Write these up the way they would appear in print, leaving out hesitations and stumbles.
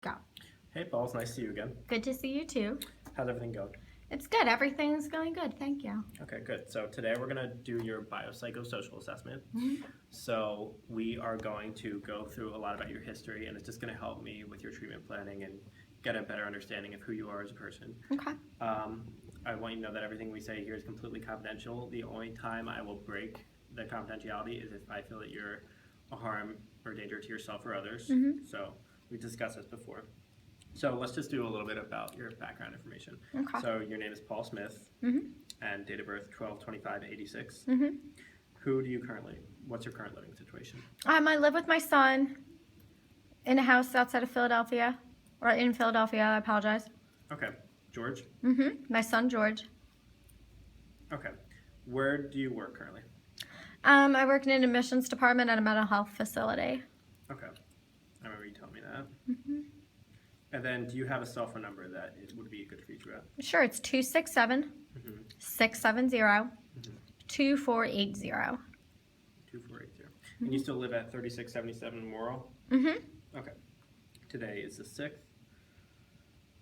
Go. Hey, Paul. It's nice to see you again. Good to see you too. How's everything going? It's good. Everything's going good. Thank you. Okay, good. So today we're going to do your biopsychosocial assessment. Mhm. So we are going to go through a lot about your history, and it's just going to help me with your treatment planning and get a better understanding of who you are as a person. Okay. I want you to know that everything we say here is completely confidential. The only time I will break the confidentiality is if I feel that you're a harm or danger to yourself or others. Mhm. So we discussed this before. So let's just do a little bit about your background information. Okay. So your name is Paul Smith, Mhm. and date of birth 12/25/86. Mhm. What's your current living situation? I live with my son in a house outside of Philadelphia, or in Philadelphia. I apologize. Okay. George? My son George. Okay. Where do you work currently? I work in an admissions department at a mental health facility. Okay. I remember you telling me that. Mhm. And then do you have a cell phone number that it would be good to reach you at? Sure. It's 267 Mm-hmm. 670 2480. 2480. And you still live at 3677 Morrill? Mhm. Okay. Today is the 6th.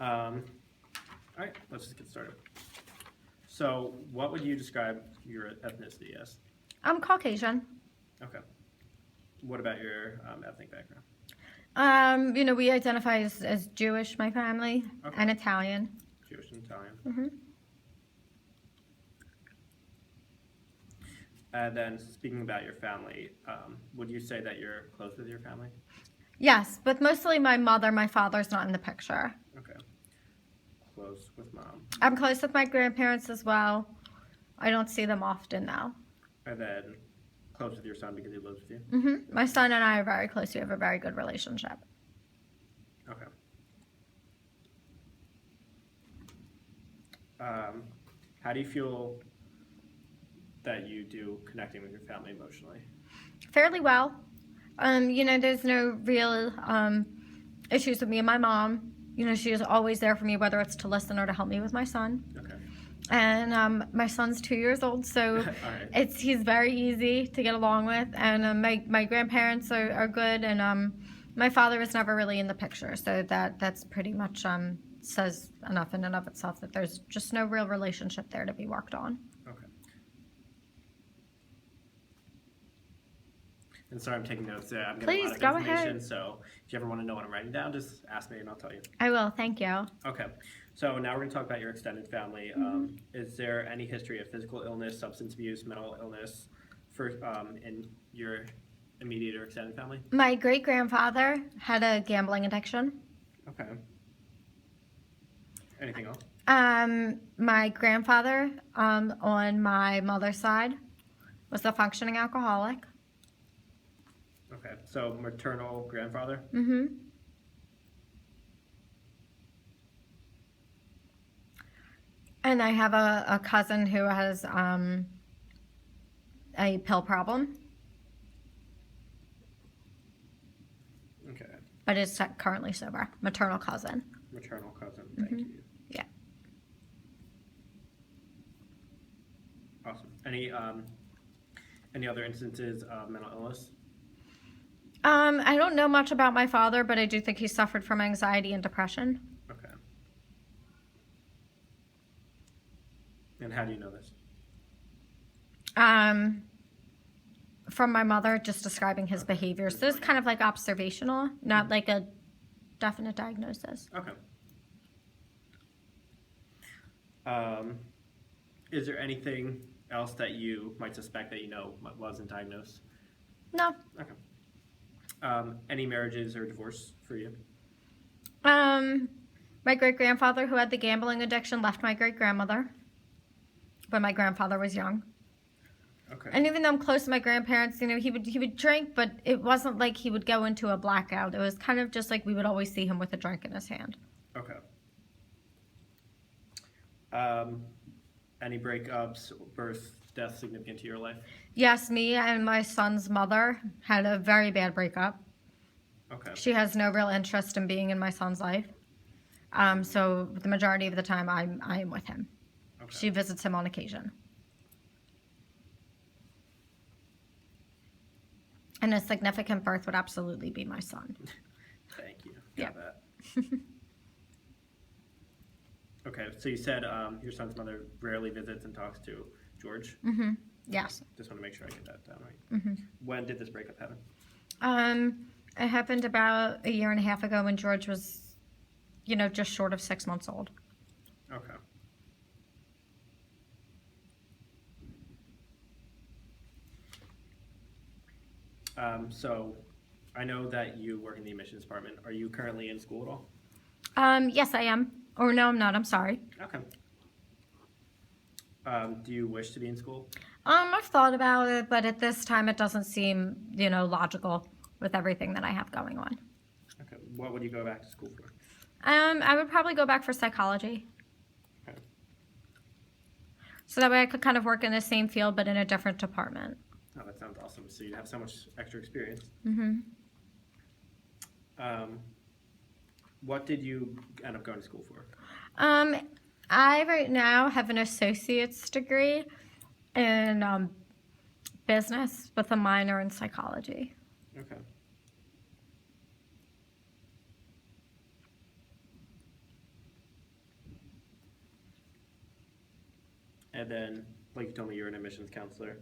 All right, let's just get started. So, what would you describe your ethnicity as? I'm Caucasian. Okay. What about your ethnic background? We identify as Jewish, my family, Okay. and Italian. Jewish and Italian. Mhm. And then, speaking about your family, would you say that you're close with your family? Yes, but mostly my mother. My father's not in the picture. Okay. Close with mom. I'm close with my grandparents as well. I don't see them often now. And then, close with your son because he lives with you? My son and I are very close. We have a very good relationship. Okay. How do you feel that you do connecting with your family emotionally? Fairly well. There's no real issues with me and my mom. She is always there for me, whether it's to listen or to help me with my son. Okay. And my son's 2 years old, so All right. he's very easy to get along with. And my grandparents are good, and my father was never really in the picture, so that's pretty much says enough in and of itself that there's just no real relationship there to be worked on. Okay. And sorry, I'm taking notes. I'm getting Please, a lot of go information, ahead. so if you ever want to know what I'm writing down, just ask me and I'll tell you. I will, thank you. Okay. So now we're going to talk about your extended family. Is there any history of physical illness, substance abuse, mental illness in your immediate or extended family? My great-grandfather had a gambling addiction. Okay. Anything else? My grandfather on my mother's side was a functioning alcoholic. Okay. So maternal grandfather? And I have a cousin who has a pill problem, Okay. but is currently sober. Maternal cousin. Maternal cousin. Thank you. Yeah. Awesome. Any other instances of mental illness? I don't know much about my father, but I do think he suffered from anxiety and depression. Okay. And how do you know this? From my mother, just describing his behaviors. So it's kind of like observational, not like a definite diagnosis. Okay. Is there anything else that you might suspect that you know wasn't diagnosed? No. Okay. Any marriages or divorce for you? My great-grandfather who had the gambling addiction left my great-grandmother when my grandfather was young. Okay. And even though I'm close to my grandparents, he would drink, but it wasn't like he would go into a blackout. It was kind of just like we would always see him with a drink in his hand. Okay. Any breakups, birth, death significant to your life? Yes, me and my son's mother had a very bad breakup. Okay. She has no real interest in being in my son's life. So the majority of the time I am with him. Okay. She visits him on occasion. And a significant birth would absolutely be my son. Thank you. Yeah. Got that. Okay, so you said your son's mother rarely visits and talks to George. Yes. Just want to make sure I get that down right. When did this breakup happen? It happened about a year and a half ago when George was, just short of 6 months old. Okay. So I know that you work in the admissions department. Are you currently in school at all? Yes, I am. Or no, I'm not. I'm sorry. Okay. Do you wish to be in school? I've thought about it, but at this time it doesn't seem, logical with everything that I have going on. Okay. What would you go back to school for? I would probably go back for psychology. Okay. So that way I could kind of work in the same field, but in a different department. Oh, that sounds awesome. So you have so much extra experience. What did you end up going to school for? I right now have an associate's degree in business with a minor in psychology. Okay. And then, like you told me, you're an admissions counselor.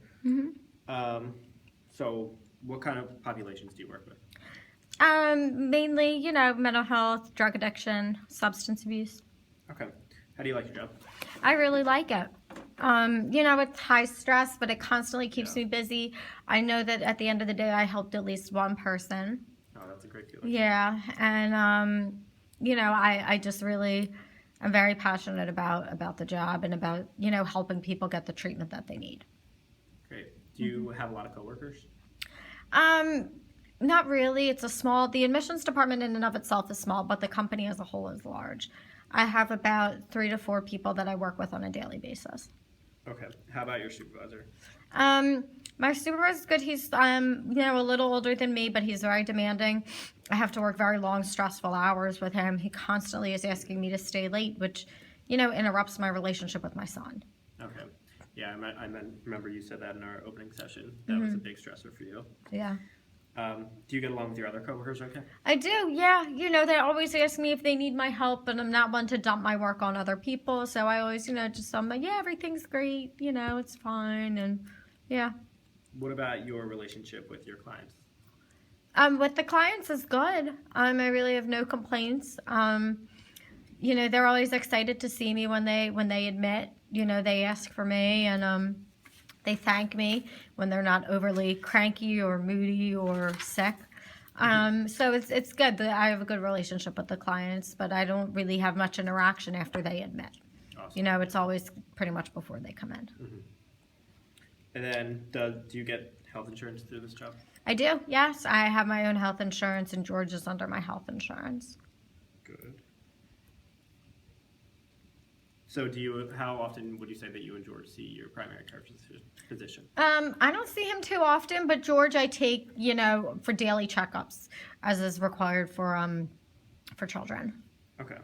So what kind of populations do you work with? Mainly, mental health, drug addiction, substance abuse. Okay. How do you like your job? I really like it. It's high stress, but it constantly keeps me busy. I know that at the end of the day, I helped at least one person. Oh, that's a great feeling. Yeah, and I just really, I'm very passionate about the job and about helping people get the treatment that they need. Great. Do you have a lot of coworkers? Not really. The admissions department in and of itself is small, but the company as a whole is large. I have about 3 to 4 people that I work with on a daily basis. Okay. How about your supervisor? My supervisor's good. He's, a little older than me, but he's very demanding. I have to work very long, stressful hours with him. He constantly is asking me to stay late, which, interrupts my relationship with my son. Okay. Yeah, I remember you said that in our opening session. That was a big stressor for you. Yeah. Do you get along with your other coworkers okay? I do, yeah. They always ask me if they need my help, and I'm not one to dump my work on other people. So I always, I'm like, yeah, everything's great. It's fine. And yeah. What about your relationship with your clients? With the clients is good. I really have no complaints. They're always excited to see me when they admit. They ask for me, and they thank me when they're not overly cranky or moody or sick. So it's good that I have a good relationship with the clients, but I don't really have much interaction after they admit. Awesome. It's always pretty much before they come in. And then do you get health insurance through this job? I do, yes. I have my own health insurance, and George is under my health insurance. Good. So how often would you say that you and George see your primary care physician? I don't see him too often, but George I take, for daily checkups as is required for children. Okay.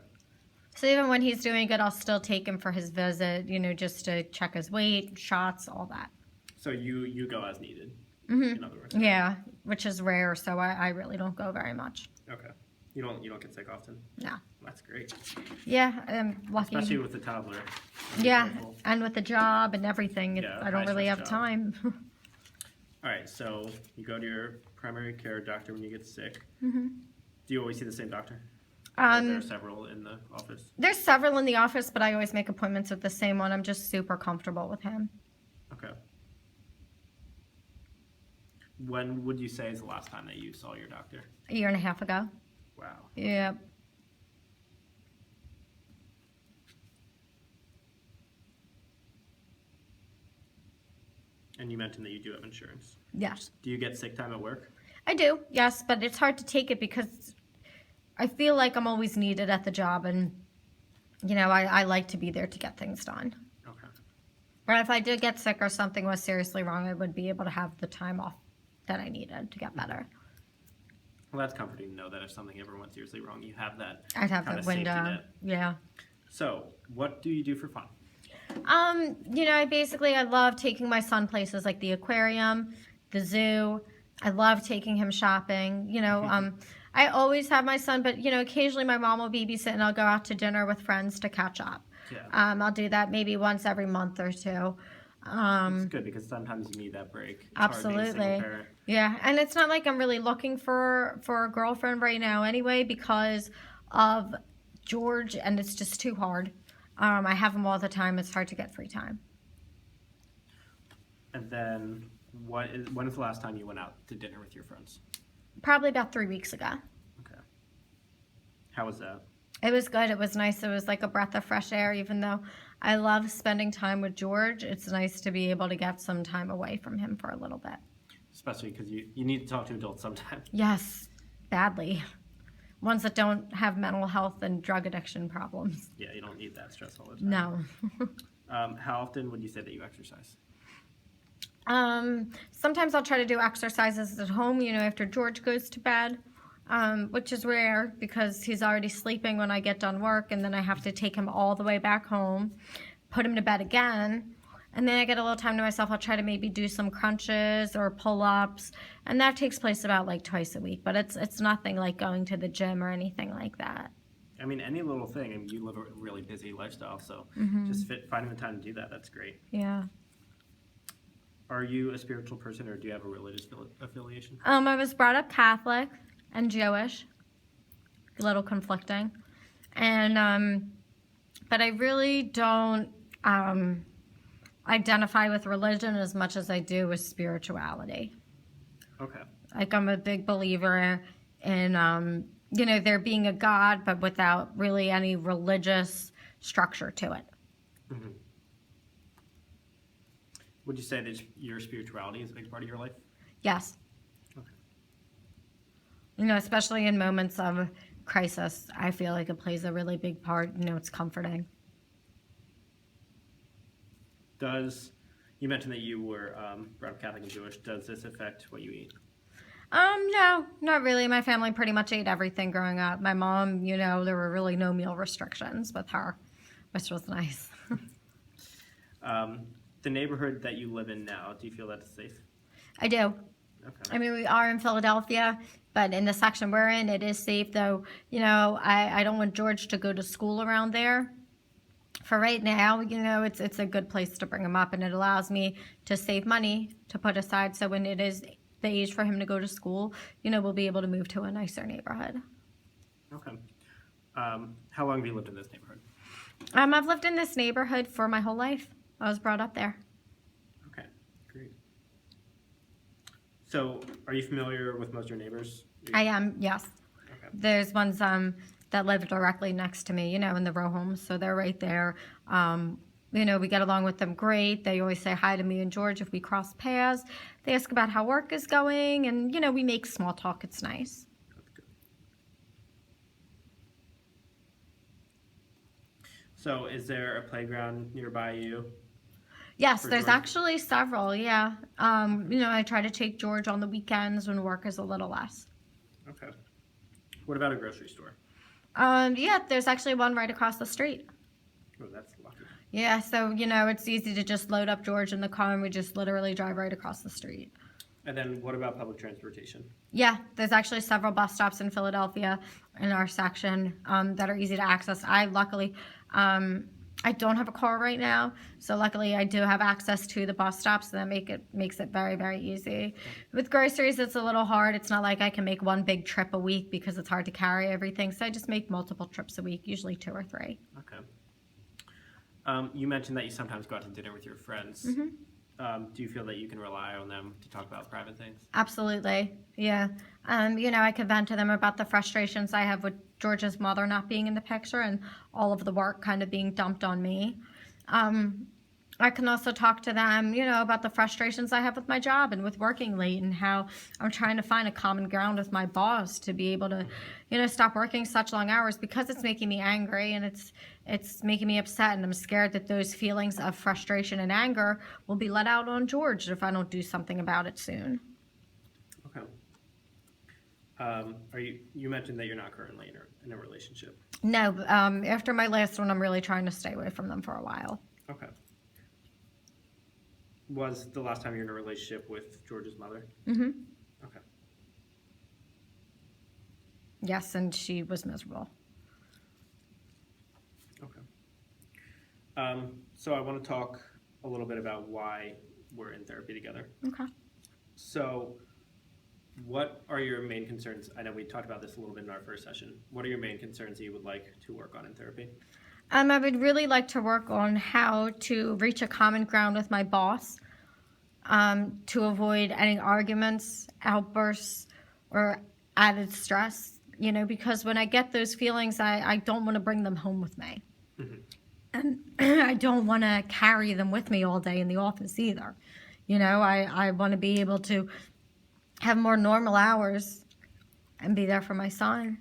So even when he's doing good, I'll still take him for his visit, just to check his weight, shots, all that. So you go as needed, in other words? Yeah, which is rare, so I really don't go very much. Okay. You don't get sick often? No. That's great. Yeah, I'm lucky. Especially with the toddler. Yeah, and with the job and everything, Yeah, I don't really have high-stress job. time. All right, so you go to your primary care doctor when you get sick. Do you always see the same doctor? Or there are several in the office? There's several in the office, but I always make appointments with the same one. I'm just super comfortable with him. Okay. When would you say is the last time that you saw your doctor? A year and a half ago. Wow. Yeah. And you mentioned that you do have insurance. Yes. Do you get sick time at work? I do, yes, but it's hard to take it because I feel like I'm always needed at the job, and, I like to be there to get things done. Okay. But if I did get sick or something was seriously wrong, I would be able to have the time off that I needed to get better. Well, that's comforting to know that if something ever went seriously wrong, you have that I'd have kind that of safety window. net. Yeah. So, what do you do for fun? I love taking my son places like the aquarium, the zoo. I love taking him shopping. I always have my son, but occasionally my mom will babysit and I'll go out to dinner with friends to catch up. Yeah. I'll do that maybe once every month or two. It's good because sometimes you need that break. It's hard being a single Absolutely. parent. Yeah, and it's not like I'm really looking for a girlfriend right now anyway because of George, and it's just too hard. I have him all the time. It's hard to get free time. And then, when is the last time you went out to dinner with your friends? Probably about 3 weeks ago. Okay. How was that? It was good. It was nice. It was like a breath of fresh air. Even though I love spending time with George, it's nice to be able to get some time away from him for a little bit. Especially because you need to talk to adults sometimes. Yes, badly. Ones that don't have mental health and drug addiction problems. Yeah, you don't need that stress all the time. No. How often would you say that you exercise? Sometimes I'll try to do exercises at home, after George goes to bed, which is rare because he's already sleeping when I get done work, and then I have to take him all the way back home, put him to bed again, and then I get a little time to myself. I'll try to maybe do some crunches or pull-ups, and that takes place about like twice a week, but it's nothing like going to the gym or anything like that. I mean, any little thing. I mean, you live a really busy lifestyle, so just finding the time to do that, that's great. Yeah. Are you a spiritual person, or do you have a religious affiliation? I was brought up Catholic and Jewish, a little conflicting, and but I really don't identify with religion as much as I do with spirituality. Okay. Like I'm a big believer in there being a God, but without really any religious structure to it. Mm-hmm. Would you say that your spirituality is a big part of your life? Yes. Okay. Especially in moments of crisis, I feel like it plays a really big part. It's comforting. You mentioned that you were brought up Catholic and Jewish. Does this affect what you eat? No, not really. My family pretty much ate everything growing up. My mom, there were really no meal restrictions with her, which was nice. The neighborhood that you live in now, do you feel that's safe? I do. Okay. I mean, we are in Philadelphia, but in the section we're in, it is safe, though. I don't want George to go to school around there. For right now, it's a good place to bring him up, and it allows me to save money to put aside. So when it is the age for him to go to school, we'll be able to move to a nicer neighborhood. Okay. How long have you lived in this neighborhood? I've lived in this neighborhood for my whole life. I was brought up there. Okay, great. So, are you familiar with most of your neighbors? I am, yes. Okay. There's ones that live directly next to me, in the row homes, so they're right there. We get along with them great. They always say hi to me and George if we cross paths. They ask about how work is going, and, we make small talk. It's nice. That's good. So, is there a playground nearby you? Yes, For there's George? actually several, yeah. I try to take George on the weekends when work is a little less. Okay. What about a grocery store? Yeah, there's actually one right across the street. Oh, that's lucky. Yeah, so, it's easy to just load up George in the car and we just literally drive right across the street. And then what about public transportation? Yeah, there's actually several bus stops in Philadelphia in our section that are easy to access. I don't have a car right now, so luckily I do have access to the bus stops, so that makes it very, very easy. With groceries, it's a little hard. It's not like I can make one big trip a week because it's hard to carry everything, so I just make multiple trips a week, usually 2 or 3. Okay. You mentioned that you sometimes go out to dinner with your friends. Mm-hmm. Do you feel that you can rely on them to talk about private things? Absolutely, yeah. I could vent to them about the frustrations I have with George's mother not being in the picture and all of the work kind of being dumped on me. I can also talk to them, about the frustrations I have with my job and with working late and how I'm trying to find a common ground with my boss to be able to, stop working such long hours because it's making me angry and it's making me upset, and I'm scared that those feelings of frustration and anger will be let out on George if I don't do something about it soon. Okay. You mentioned that you're not currently in a relationship. No, after my last one, I'm really trying to stay away from them for a while. Okay. Was the last time you were in a relationship with George's mother? Mm-hmm. Okay. Yes, and she was miserable. Okay. So I want to talk a little bit about why we're in therapy together. Okay. So what are your main concerns? I know we talked about this a little bit in our first session. What are your main concerns that you would like to work on in therapy? I would really like to work on how to reach a common ground with my boss, to avoid any arguments, outbursts, or added stress, because when I get those feelings, I don't want to bring them home with me. Mm-hmm. And I don't want to carry them with me all day in the office either. I want to be able to have more normal hours and be there for my son.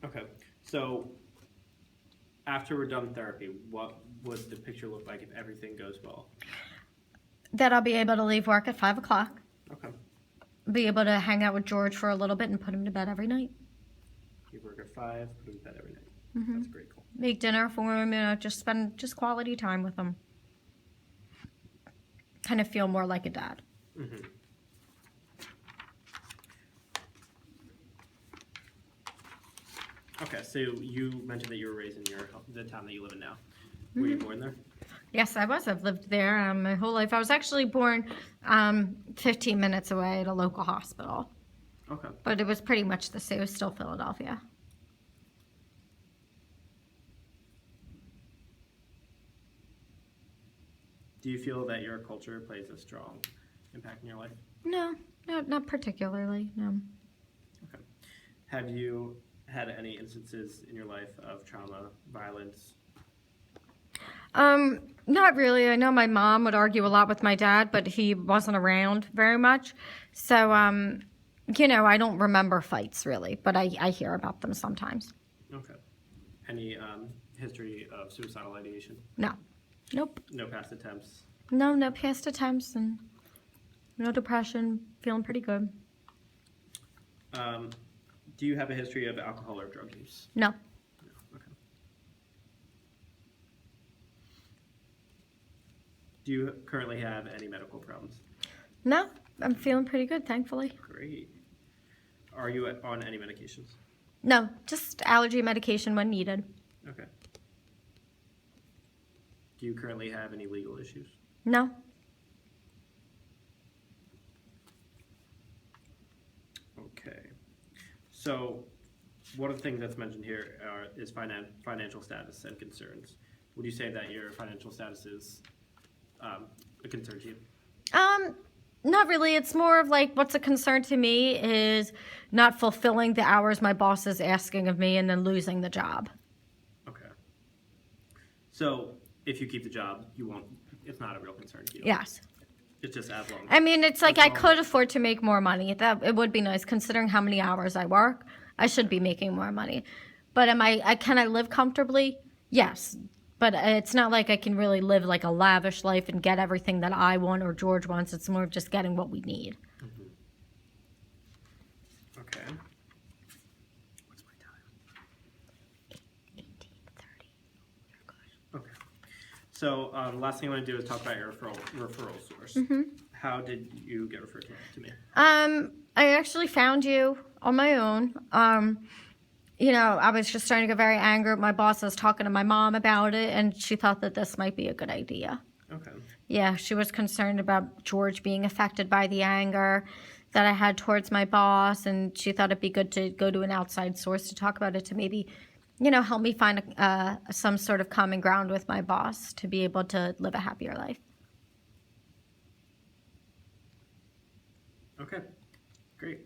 Okay. So after we're done therapy, what would the picture look like if everything goes well? That I'll be able to leave work at 5 o'clock, Okay. be able to hang out with George for a little bit and put him to bed every night. You work at 5, put him to bed every night. Mm-hmm. That's great. Cool. Make dinner for him, just spend quality time with him. Kind of feel more like a dad. Mm-hmm. Okay, so you mentioned that you were raised in the town that you live in now. Were you born there? Yes, I was. I've lived there my whole life. I was actually born 15 minutes away at a local hospital. Okay. But it was pretty much the same. It was still Philadelphia. Do you feel that your culture plays a strong impact in your life? No, not particularly, no. Okay. Have you had any instances in your life of trauma, violence? Not really. I know my mom would argue a lot with my dad, but he wasn't around very much. So, I don't remember fights really, but I hear about them sometimes. Okay. Any history of suicidal ideation? No. Nope. No past attempts? No past attempts and no depression. Feeling pretty good. Do you have a history of alcohol or drug use? No. No. Okay. Do you currently have any medical problems? No, I'm feeling pretty good, thankfully. Great. Are you on any medications? No, just allergy medication when needed. Okay. Do you currently have any legal issues? No. Okay. So, one of the things that's mentioned here is financial status and concerns. Would you say that your financial status is a concern to you? Not really. It's more of like what's a concern to me is not fulfilling the hours my boss is asking of me and then losing the job. Okay. So, if you keep the job, it's not a real concern to you? Yes. It's just as long. It's like I could afford to make more money. It would be nice considering how many hours I work. I should be making more money. But can I live comfortably? Yes. But it's not like I can really live like a lavish life and get everything that I want or George wants. It's more of just getting what we need. Mm-hmm. Okay. What's my time? 18:30. You're good. Okay. So the last thing I want to do is talk about your referral source. Mm-hmm. How did you get referred to me? I actually found you on my own. I was just starting to get very angry at my boss. I was talking to my mom about it, and she thought that this might be a good idea. Okay. Yeah, she was concerned about George being affected by the anger that I had towards my boss, and she thought it'd be good to go to an outside source to talk about it to maybe, help me find some sort of common ground with my boss to be able to live a happier life. Okay. Great.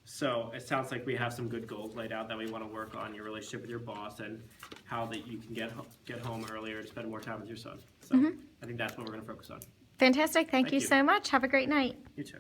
So it sounds like we have some good goals laid out that we want to work on your relationship with your boss and how that you can get home earlier to spend more time with your son. So I think that's what we're going to focus on. Fantastic. Thank Thank you you. so much. Have a great night. You too.